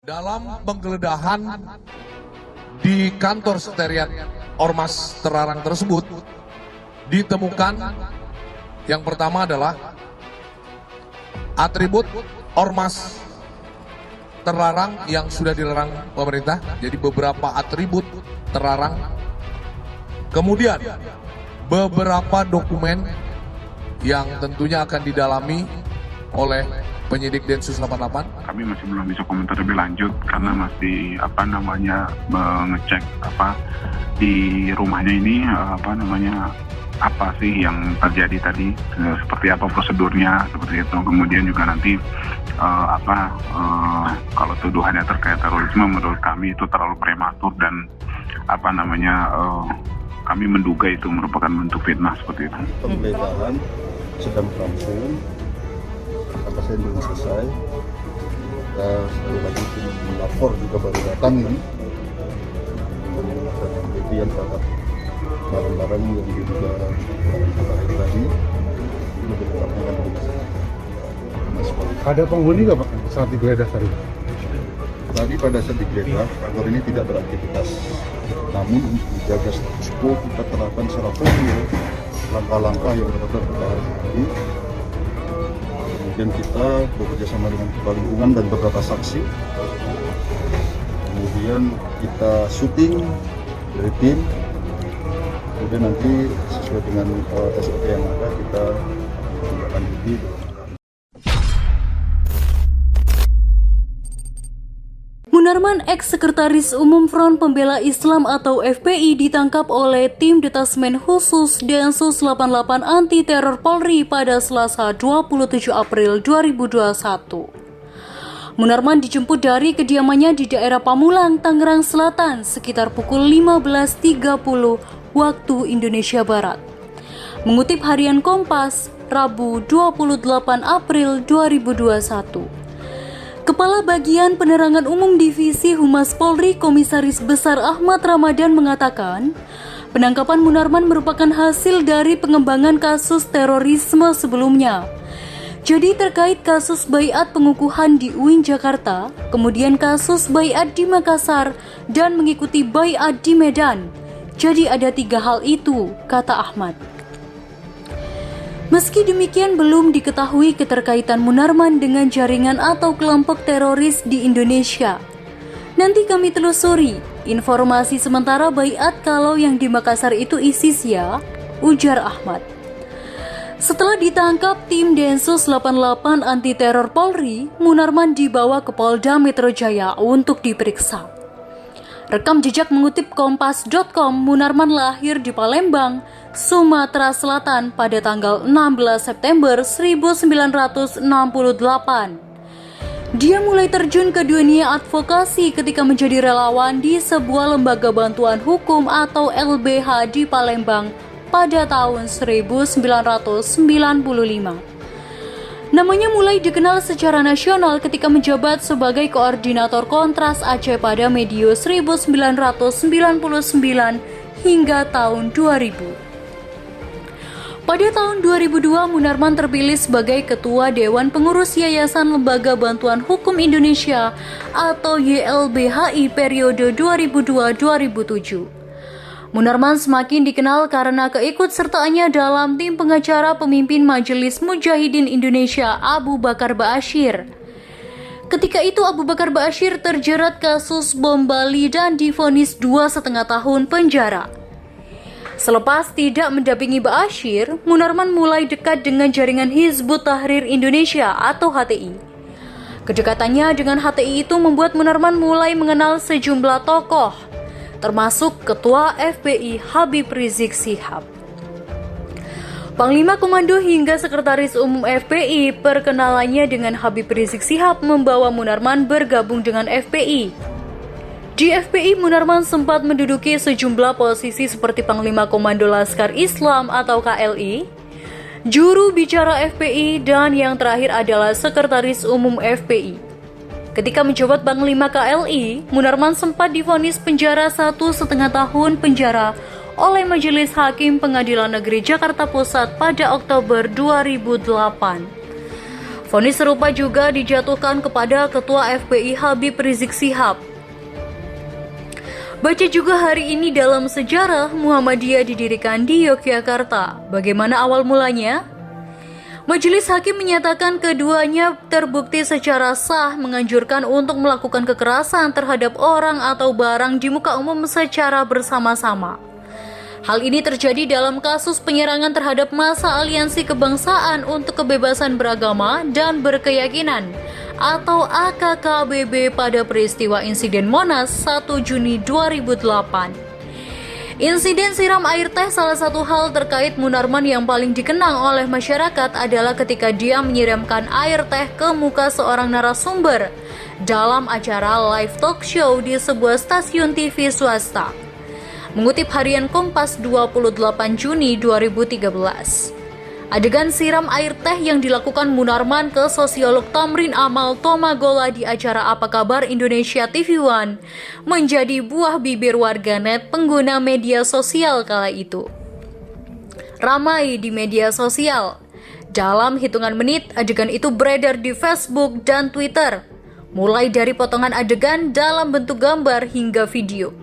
Dalam penggeledahan di kantor sekretariat Ormas terlarang tersebut ditemukan yang pertama adalah atribut Ormas terlarang yang sudah dilarang pemerintah, jadi beberapa atribut terlarang. Kemudian beberapa dokumen yang tentunya akan didalami oleh penyidik Densus 88. Kami masih belum bisa komentar lebih lanjut karena masih mengecek di rumahnya ini apa sih yang terjadi tadi, seperti apa prosedurnya seperti itu. Kemudian juga nanti kalau tuduhannya terkait terorisme menurut kami itu terlalu prematur dan kami menduga itu merupakan bentuk fitnah seperti itu. Penggeledahan sedang berlangsung. Sampai saya belum selesai. Kita sekali lagi tim lapor juga baru datang ini. Dan penelitian terhadap barang-barang yang diduga barang tadi itu ditetapkan Ada penghuni nggak Pak saat digeledah tadi? Tadi pada saat digeledah, kantor ini tidak beraktivitas. Namun untuk menjaga status quo kita terapkan secara formil langkah-langkah yang benar-benar kita harus ikuti. Kemudian kita bekerja sama dengan kepala lingkungan dan beberapa saksi. Kemudian kita syuting dari tim. Kemudian nanti sesuai dengan SOP yang ada kita lanjuti. Munarman, ex-sekretaris umum Front Pembela Islam atau FPI, ditangkap oleh tim Detasmen Khusus Densus 88 Anti Teror Polri pada Selasa 27 April 2021. Munarman dijemput dari kediamannya di daerah Pamulang, Tangerang Selatan sekitar pukul 15.30 waktu Indonesia Barat. Mengutip Harian Kompas, Rabu 28 April 2021. Kepala Bagian Penerangan Umum Divisi Humas Polri Komisaris Besar Ahmad Ramadan mengatakan, penangkapan Munarman merupakan hasil dari pengembangan kasus terorisme sebelumnya. Jadi terkait kasus baiat pengukuhan di UIN Jakarta, kemudian kasus baiat di Makassar, dan mengikuti baiat di Medan. Jadi ada 3 hal itu, kata Ahmad. Meski demikian, belum diketahui keterkaitan Munarman dengan jaringan atau kelompok teroris di Indonesia. Nanti kami telusuri. Informasi sementara baiat kalau yang di Makassar itu ISIS ya, ujar Ahmad. Setelah ditangkap tim Densus 88 Anti Teror Polri, Munarman dibawa ke Polda Metro Jaya untuk diperiksa. Rekam jejak mengutip Kompas.com, Munarman lahir di Palembang, Sumatera Selatan pada tanggal 16 September 1968. Dia mulai terjun ke dunia advokasi ketika menjadi relawan di sebuah lembaga bantuan hukum atau LBH di Palembang pada tahun 1995. Namanya mulai dikenal secara nasional ketika menjabat sebagai koordinator Kontras Aceh pada medio 1999 hingga tahun 2000. Pada tahun 2002, Munarman terpilih sebagai Ketua Dewan Pengurus Yayasan Lembaga Bantuan Hukum Indonesia atau YLBHI periode 2002-2007. Munarman semakin dikenal karena keikutsertaannya dalam tim pengacara pemimpin Majelis Mujahidin Indonesia Abu Bakar Ba'asyir. Ketika itu Abu Bakar Ba'asyir terjerat kasus bom Bali dan divonis 2,5 tahun penjara. Selepas tidak mendampingi Ba'asyir, Munarman mulai dekat dengan jaringan Hizbut Tahrir Indonesia atau HTI. Kedekatannya dengan HTI itu membuat Munarman mulai mengenal sejumlah tokoh, termasuk Ketua FPI Habib Rizik Syihab. Panglima Komando hingga Sekretaris Umum FPI, perkenalannya dengan Habib Rizik Syihab membawa Munarman bergabung dengan FPI. Di FPI, Munarman sempat menduduki sejumlah posisi seperti Panglima Komando Laskar Islam atau KLI, juru bicara FPI, dan yang terakhir adalah Sekretaris Umum FPI. Ketika menjabat Panglima KLI, Munarman sempat divonis penjara 1,5 tahun penjara oleh Majelis Hakim Pengadilan Negeri Jakarta Pusat pada Oktober 2008. Vonis serupa juga dijatuhkan kepada Ketua FPI Habib Rizik Syihab. Baca juga hari ini dalam sejarah Muhammadiyah didirikan di Yogyakarta. Bagaimana awal mulanya? Majelis Hakim menyatakan keduanya terbukti secara sah menganjurkan untuk melakukan kekerasan terhadap orang atau barang di muka umum secara bersama-sama. Hal ini terjadi dalam kasus penyerangan terhadap massa Aliansi Kebangsaan untuk Kebebasan Beragama dan Berkeyakinan atau AKKBB pada peristiwa insiden Monas 1 Juni 2008. Insiden siram air teh salah satu hal terkait Munarman yang paling dikenang oleh masyarakat adalah ketika dia menyiramkan air teh ke muka seorang narasumber dalam acara live talk show di sebuah stasiun TV swasta. Mengutip harian Kompas 28 Juni 2013. Adegan siram air teh yang dilakukan Munarman ke sosiolog Tamrin Amal Tomagola di acara Apa Kabar Indonesia TV One menjadi buah bibir warganet pengguna media sosial kala itu. Ramai di media sosial. Dalam hitungan menit, adegan itu beredar di Facebook dan Twitter, mulai dari potongan adegan dalam bentuk gambar hingga video.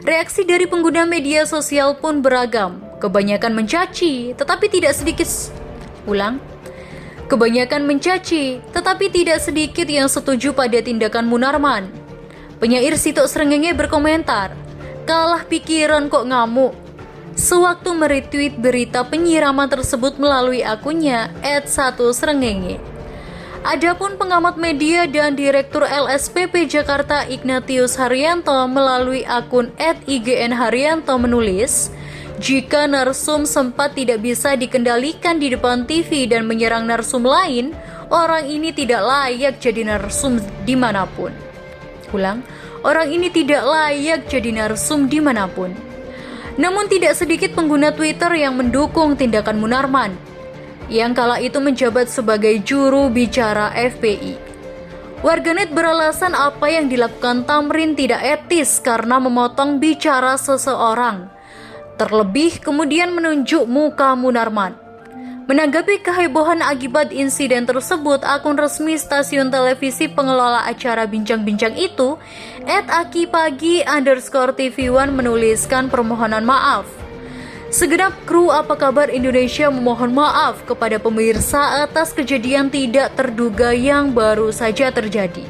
Reaksi dari pengguna media sosial pun beragam. Kebanyakan mencaci, tetapi tidak sedikit yang setuju pada tindakan Munarman. Penyair Sitok Srengenge berkomentar, "Kalah pikiran kok ngamuk." Sewaktu meretweet berita penyiraman tersebut melalui akunnya @1srengenge. Adapun pengamat media dan Direktur LSPP Jakarta Ignatius Haryanto melalui akun @IGNHaryanto menulis, jika narsum sempat tidak bisa dikendalikan di depan TV dan menyerang narsum lain, orang ini tidak layak jadi narsum dimanapun. Orang ini tidak layak jadi narsum dimanapun. Namun tidak sedikit pengguna Twitter yang mendukung tindakan Munarman, yang kala itu menjabat sebagai juru bicara FPI. Warganet beralasan apa yang dilakukan Tamrin tidak etis karena memotong bicara seseorang. Terlebih kemudian menunjuk muka Munarman. Menanggapi kehebohan akibat insiden tersebut, akun resmi stasiun televisi pengelola acara bincang-bincang itu, @akipagi_TV1 menuliskan permohonan maaf. Segenap kru Apa Kabar Indonesia memohon maaf kepada pemirsa atas kejadian tidak terduga yang baru saja terjadi.